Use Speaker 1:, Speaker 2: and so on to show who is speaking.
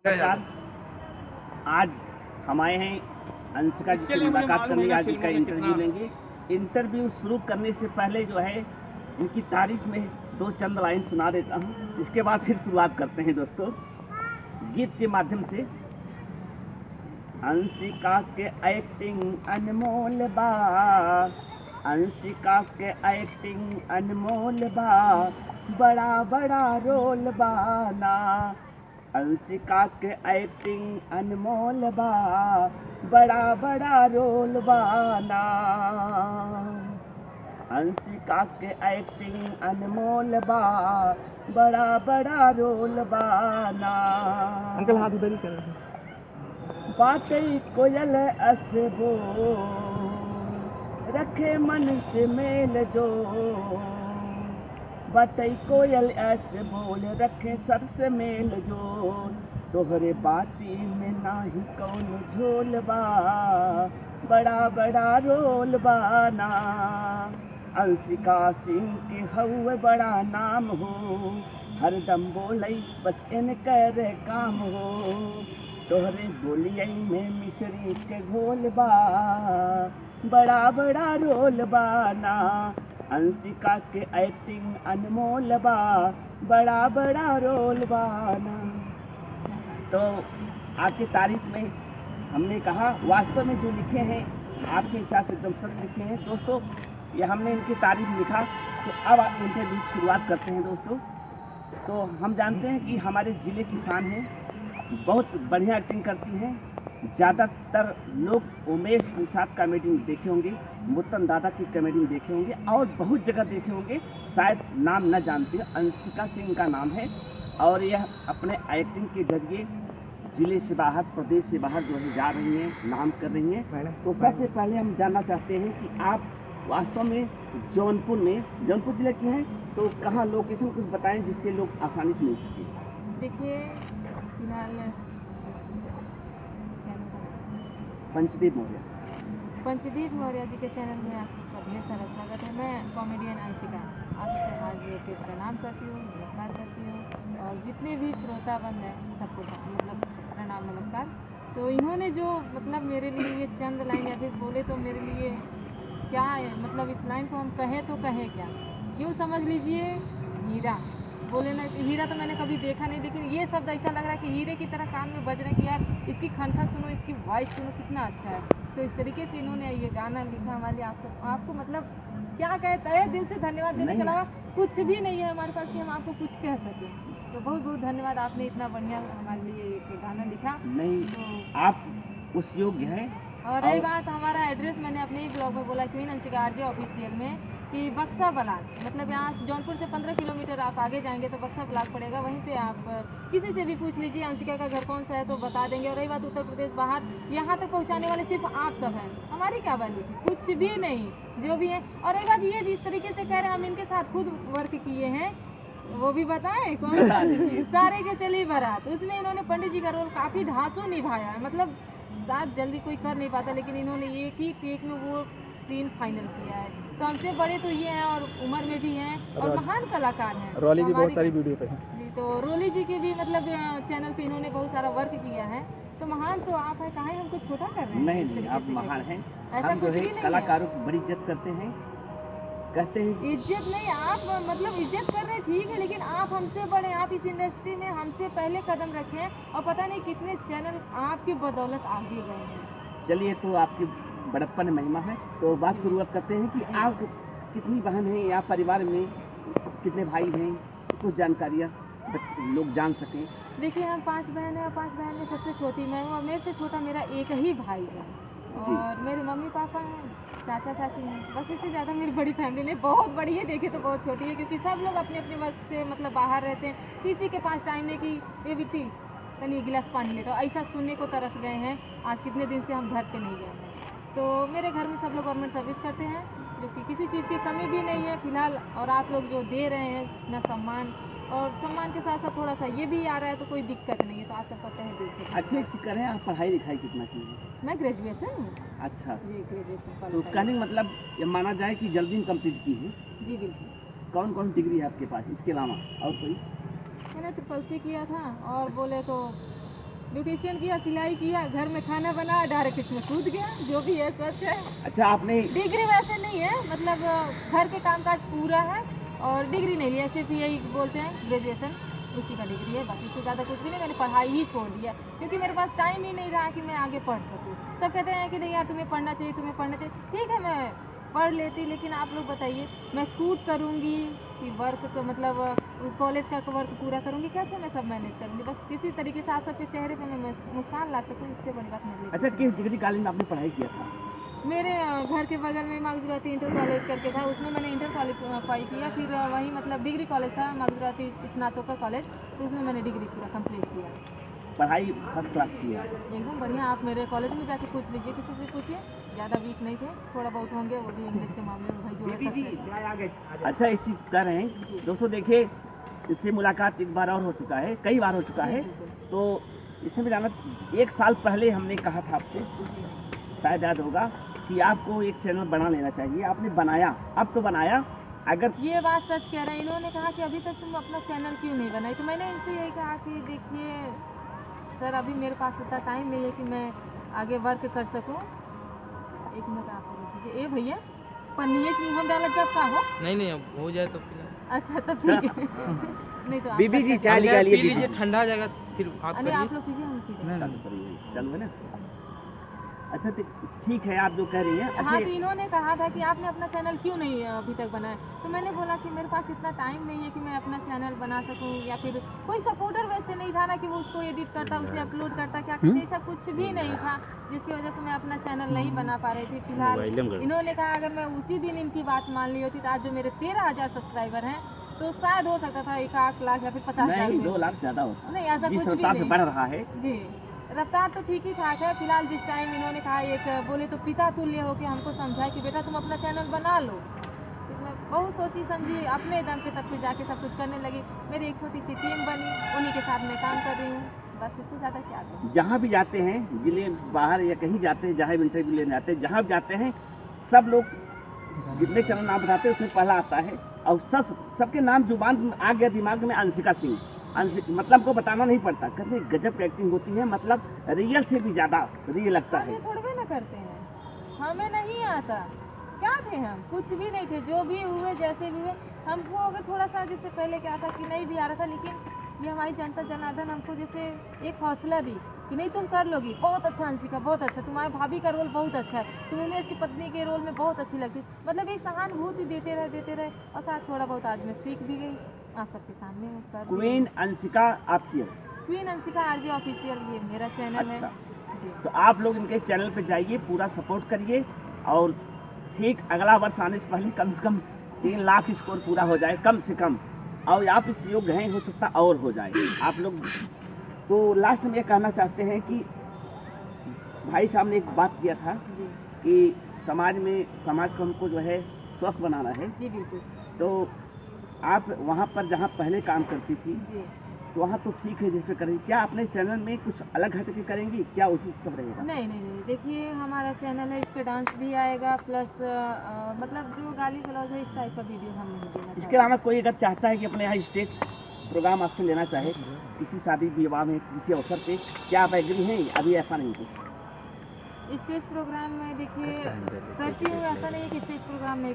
Speaker 1: नमस्कार। आज हम आए हैं अंशिका जी से मुलाकात करने। आज इनका इंटरव्यू लेंगे। इंटरव्यू शुरू करने से पहले जो है इनकी तारीफ में दो चंद लाइन सुना देता हूँ, इसके बाद फिर शुरुआत करते हैं दोस्तों गीत के माध्यम से। अंशिका के एक्टिंग अनमोल बा, अंशिका के एक्टिंग अनमोल बा, बड़ा बड़ा रोल बाना। अंशिका के एक्टिंग अनमोल बा, बड़ा बड़ा रोल बाना। अंशिका के एक्टिंग अनमोल बा, बड़ा बड़ा रोल बाना।
Speaker 2: अंकल हाथ उधर ही कर रहे हैं।
Speaker 1: बातें कोयल असबो रखे मन से मेल जो, बातें कोयल ऐसे बोल रखे सर से मेल जो। तोहरे बाती में नाही कौन झोल बा, बड़ा बड़ा रोल बाना। अंशिका सिंह के हउए बड़ा नाम हो, हरदम बोलई बस इनकर काम हो। तोहरे बोलियई में मिश्री के घोल बा, बड़ा बड़ा रोल बाना। अंशिका के एक्टिंग अनमोल बा, बड़ा बड़ा रोल बाना। तो आपकी तारीफ में हमने कहा, वास्तव में जो लिखे हैं आपके हिसाब से एकदम सच लिखे हैं दोस्तों। ये हमने इनकी तारीफ लिखा, तो अब इंटरव्यू की शुरुआत करते हैं दोस्तों। तो हम जानते हैं कि हमारे ज़िले की शान है, बहुत बढ़िया एक्टिंग करती हैं। ज़्यादातर लोग उमेश निषाद कॉमेडी देखे होंगे, मुत्तन दादा की कॉमेडी देखे होंगे और बहुत जगह देखे होंगे, शायद नाम न जानते हो। अंशिका सिंह का नाम है और यह अपने एक्टिंग के जरिए ज़िले से बाहर, प्रदेश से बाहर जो है जा रही हैं, नाम कर रही हैं। तो सबसे पहले हम जानना चाहते हैं कि आप वास्तव में जौनपुर ज़िले की हैं, तो कहाँ लोकेशन कुछ बताएं जिससे लोग आसानी से मिल सकें।
Speaker 3: देखिए फिलहाल पंचदीप मौर्य जी के चैनल में आपका ढेर सारा स्वागत है। मैं कॉमेडियन अंशिका आपसे हाजिर के प्रणाम करती हूँ, नमस्कार करती हूँ और जितने भी श्रोता बंद हैं सबको मतलब प्रणाम नमस्कार। तो इन्होंने जो मतलब मेरे लिए ये चंद लाइन या फिर बोले तो मेरे लिए क्या है, मतलब इस लाइन को हम कहें तो कहें क्या, यूँ समझ लीजिए हीरा बोले ना। हीरा तो मैंने कभी देखा नहीं, लेकिन ये शब्द ऐसा लग रहा है कि हीरे की तरह कान में बज रहे हैं कि यार इसकी खनखन सुनो, इसकी वॉइस सुनो, कितना अच्छा है। तो इस तरीके से इन्होंने ये गाना लिखा हमारे आपको मतलब क्या कहता है, दिल से धन्यवाद देने के अलावा कुछ भी नहीं है हमारे पास कि हम आपको कुछ कह सकें। तो बहुत बहुत धन्यवाद, आपने इतना बढ़िया हमारे लिए एक गाना लिखा।
Speaker 1: नहीं तो आप उस योग्य हैं।
Speaker 3: और रही बात हमारा एड्रेस, मैंने अपने ही ब्लॉग में बोला क्वीन अंशिका आरजे ऑफिशियल में कि बक्सा ब्लॉक, मतलब यहाँ जौनपुर से 15 किलोमीटर आप आगे जाएंगे तो बक्सा ब्लॉक पड़ेगा। वहीं पे आप किसी से भी पूछ लीजिए अंशिका का घर कौन सा है तो बता देंगे। और रही बात उत्तर प्रदेश बाहर, यहाँ तक पहुँचाने वाले सिर्फ आप सब हैं, हमारी क्या वाली थी, कुछ भी नहीं जो भी है। और रही बात ये जिस तरीके से कह रहे हैं, हम इनके साथ खुद वर्क किए हैं, वो भी बताएं कौन सारे के चली बारात, उसमें इन्होंने पंडित जी का रोल काफ़ी ढांसू निभाया है। मतलब शायद जल्दी कोई कर नहीं पाता, लेकिन इन्होंने एक ही टेक में वो सीन फाइनल किया है। तो हमसे बड़े तो ये हैं और उम्र में भी हैं और महान कलाकार हैं।
Speaker 2: रोली जी बहुत सारी वीडियो पे हैं।
Speaker 3: तो रोली जी के भी मतलब चैनल पे इन्होंने बहुत सारा वर्क किया है। तो महान तो आप है, कहाँ हमको छोटा कर रहे हैं?
Speaker 1: नहीं आप महान हैं।
Speaker 3: ऐसा
Speaker 1: हम जो
Speaker 3: कुछ
Speaker 1: है
Speaker 3: भी नहीं
Speaker 1: कलाकारों की बड़ी इज्जत करते हैं, कहते हैं
Speaker 3: इज्जत नहीं, आप मतलब इज्जत कर रहे हैं ठीक है, लेकिन आप हमसे बड़े, आप इस इंडस्ट्री में हमसे पहले कदम रखे हैं और पता नहीं कितने चैनल आपकी बदौलत आगे गए हैं।
Speaker 1: चलिए, तो आपकी बड़प्पन महिमा है। तो बात शुरुआत करते हैं कि आप कितनी बहन हैं या परिवार में कितने भाई हैं, कुछ जानकारियाँ लोग जान सकें।
Speaker 3: देखिए हम 5 बहन हैं और 5 बहन में सबसे छोटी मैं हूँ और मेरे से छोटा मेरा एक ही भाई है। और मेरे मम्मी पापा हैं, चाचा चाची हैं, बस इससे ज़्यादा मेरी बड़ी फैमिली नहीं, बहुत बड़ी है देखे तो बहुत छोटी है, क्योंकि सब लोग अपने अपने वर्क से मतलब बाहर रहते हैं। किसी के पास टाइम नहीं कि ये बिट्टी तनी गिलास पानी ले, तो ऐसा सुनने को तरस गए हैं। आज कितने दिन से हम घर पे नहीं गए हैं। तो मेरे घर में सब लोग गवर्नमेंट सर्विस करते हैं, जो कि किसी चीज़ की कमी भी नहीं है फिलहाल। और आप लोग जो दे रहे हैं ना सम्मान, और सम्मान के साथ साथ थोड़ा सा ये भी आ रहा है तो कोई दिक्कत नहीं है। तो आप सबका तहे दिल से
Speaker 1: अच्छी करें। आप पढ़ाई लिखाई कितना की है?
Speaker 3: मैं ग्रेजुएशन हूँ।
Speaker 1: अच्छा
Speaker 3: जी ग्रेजुएशन।
Speaker 1: तो कहने मतलब ये माना जाए कि जल्दी कंप्लीट की है।
Speaker 3: जी बिल्कुल।
Speaker 1: कौन कौन डिग्री है आपके पास इसके अलावा और कोई?
Speaker 3: मैंने ट्रिपल सी किया था और बोले तो ब्यूटिशियन किया, सिलाई किया, घर में खाना बनाया, डायरेक्ट इसमें कूद गया। जो भी है सच है।
Speaker 1: अच्छा, आपने
Speaker 3: डिग्री वैसे नहीं है, मतलब घर के कामकाज पूरा है और डिग्री नहीं लिया, सिर्फ यही बोलते हैं ग्रेजुएशन, उसी का डिग्री है, बाकी उससे ज़्यादा कुछ भी नहीं। मैंने पढ़ाई ही छोड़ दिया क्योंकि मेरे पास टाइम ही नहीं रहा कि मैं आगे पढ़ सकूँ। सब कहते हैं कि नहीं यार तुम्हें पढ़ना चाहिए, तुम्हें पढ़ना चाहिए। ठीक है, मैं पढ़ लेती, लेकिन आप लोग बताइए मैं शूट करूँगी कि वर्क तो मतलब कॉलेज का वर्क पूरा करूँगी, कैसे मैं सब मैनेज करूँगी? बस किसी तरीके से आप सबके चेहरे पे मैं मुस्कान ला सकूँ, इससे बड़ी बात मेरे लिए।
Speaker 1: अच्छा, किस डिग्री कॉलेज में आपने पढ़ाई किया था?
Speaker 3: मेरे घर के बगल में मागजुराती इंटर कॉलेज करके था, उसमें मैंने इंटर क्वालिफाई किया। फिर वही मतलब डिग्री कॉलेज था मागजुराती स्नातकोत्तर कॉलेज, तो उसमें मैंने डिग्री पूरा कंप्लीट किया।
Speaker 1: पढ़ाई फर्स्ट क्लास की है।
Speaker 3: एकदम बढ़िया। आप मेरे कॉलेज में जाके पूछ लीजिए, किसी से पूछिए, ज़्यादा वीक नहीं थे, थोड़ा बहुत होंगे, वो भी इंग्लिश के मामले में भाई जो है।
Speaker 1: अच्छा, एक चीज़ कर रहे हैं दोस्तों, देखिए इससे मुलाकात एक बार और हो चुका है, कई बार हो चुका है, तो इससे भी जाना 1 साल पहले हमने कहा था आपसे, शायद याद होगा, कि आपको एक चैनल बना लेना चाहिए। आपने बनाया, अब तो बनाया। अगर
Speaker 3: ये बात सच कह रहे हैं, इन्होंने कहा कि अभी तक तुम अपना चैनल क्यों नहीं बनाई, तो मैंने इनसे यही कहा कि देखिए सर, अभी मेरे पास इतना टाइम नहीं है कि मैं आगे वर्क कर सकूं। एक मिनट आप रुकिए। ए भैया, पन्नी सिंह हम डाला जब का हो?
Speaker 2: नहीं, अब हो जाए तो फिलहाल।
Speaker 3: अच्छा, तब ठीक है। नहीं तो आप
Speaker 1: बीबी जी
Speaker 3: करते-
Speaker 1: चाय निकालिए,
Speaker 2: पी लीजिए, ठंडा हो जाएगा फिर आप
Speaker 3: अरे आप
Speaker 2: करिए।
Speaker 3: लोग कीजिए, हम कीजिए।
Speaker 1: चलो है ना। अच्छा, तो ठीक है, आप जो कह रही हैं।
Speaker 3: हाँ, तो
Speaker 1: अच्छा,
Speaker 3: इन्होंने कहा था कि आपने अपना चैनल क्यों नहीं अभी तक बनाया, तो मैंने बोला कि मेरे पास इतना टाइम नहीं है कि मैं अपना चैनल बना सकूं, या फिर कोई सपोर्टर वैसे नहीं था ना कि वो उसको एडिट करता, उसे अपलोड करता, क्या करता, ऐसा कुछ भी नहीं था, जिसकी वजह से मैं अपना चैनल नहीं बना पा रही थी। फिलहाल इन्होंने कहा अगर मैं उसी दिन इनकी बात मान ली होती तो आज जो मेरे 13,000 सब्सक्राइबर हैं, तो शायद हो सकता था 1 लाख या फिर 50,000।
Speaker 1: नहीं, 2 लाख ज़्यादा होता
Speaker 3: नहीं, ऐसा
Speaker 1: जिस
Speaker 3: कुछ भी
Speaker 1: रफ्तार से
Speaker 3: नहीं
Speaker 1: बढ़ रहा है।
Speaker 3: जी। रफ्तार तो ठीक ही ठाक है। फिलहाल जिस टाइम इन्होंने कहा, एक बोले तो पिता तुल्य हो के हमको समझाया कि बेटा तुम अपना चैनल बना लो, तो मैं बहुत सोची समझी, अपने दम पे तब फिर जाके सब कुछ करने लगी। मेरी एक छोटी सी टीम बनी, उन्हीं के साथ मैं काम कर रही हूँ, बस इससे ज़्यादा क्या करूँ।
Speaker 1: जहाँ भी जाते हैं, जिले बाहर या कहीं जाते हैं, जहाँ भी इंटरव्यू लेने जाते हैं, जहाँ भी जाते हैं, सब लोग जितने चैनल नाम बताते हैं उसमें पहला आता है, और सबके नाम जुबान में आ गया दिमाग में, अंशिका सिंह। मतलब को बताना नहीं पड़ता, कहते गजब की एक्टिंग होती है, मतलब रियल से भी ज़्यादा रियल लगता है।
Speaker 3: ये थोड़े ना करते हैं, हमें नहीं आता। क्या थे हम? कुछ भी नहीं थे। जो भी हुए, जैसे भी हुए, हमको अगर थोड़ा सा जैसे पहले क्या था कि नहीं भी आ रहा था, लेकिन ये हमारी जनता जनार्दन हमको जैसे एक हौसला दी कि नहीं तुम कर लोगी, बहुत अच्छा अंशिका, बहुत अच्छा, तुम्हारे भाभी का रोल बहुत अच्छा है, तुम उमेश की पत्नी के रोल में बहुत अच्छी लगती, मतलब एक सहानुभूति देते रहे, और साथ थोड़ा बहुत आज मैं सीख भी गई, आप सबके सामने कर दी।
Speaker 1: Queen Anshika official.
Speaker 3: Queen Anshika RJ official, ये मेरा चैनल है
Speaker 1: अच्छा,
Speaker 3: जी।
Speaker 1: तो आप लोग इनके चैनल पे जाइए, पूरा सपोर्ट करिए, और ठीक अगला वर्ष आने से पहले कम से कम 3 लाख स्कोर पूरा हो जाए, कम से कम, और आप इस योग्य हैं, हो सकता और हो जाए आप लोग। तो लास्ट में ये कहना चाहते हैं कि भाई साहब ने एक बात किया था
Speaker 3: जी
Speaker 1: कि समाज को हमको जो है स्वस्थ बनाना है,
Speaker 3: जी बिल्कुल
Speaker 1: तो आप वहाँ पर जहाँ पहले काम करती थी,
Speaker 3: जी।
Speaker 1: तो वहाँ तो ठीक है जैसे करेंगी, क्या अपने चैनल में कुछ अलग हट के करेंगी, क्या उसी सब रहेगा?
Speaker 3: नहीं, देखिए हमारा चैनल है, इस पे डांस भी आएगा, प्लस मतलब जो गाली गलौज है इस टाइप का वीडियो हम नहीं देना
Speaker 1: इसके
Speaker 3: चाहते।
Speaker 1: अलावा कोई अगर चाहता है कि अपने यहाँ स्टेज प्रोग्राम आपसे लेना चाहे, किसी शादी विवाह में, किसी अवसर पे, क्या आप एग्री हैं? अभी ऐसा नहीं कुछ
Speaker 3: स्टेज प्रोग्राम में देखिए करती हूँ, ऐसा नहीं है कि स्टेज प्रोग्राम नहीं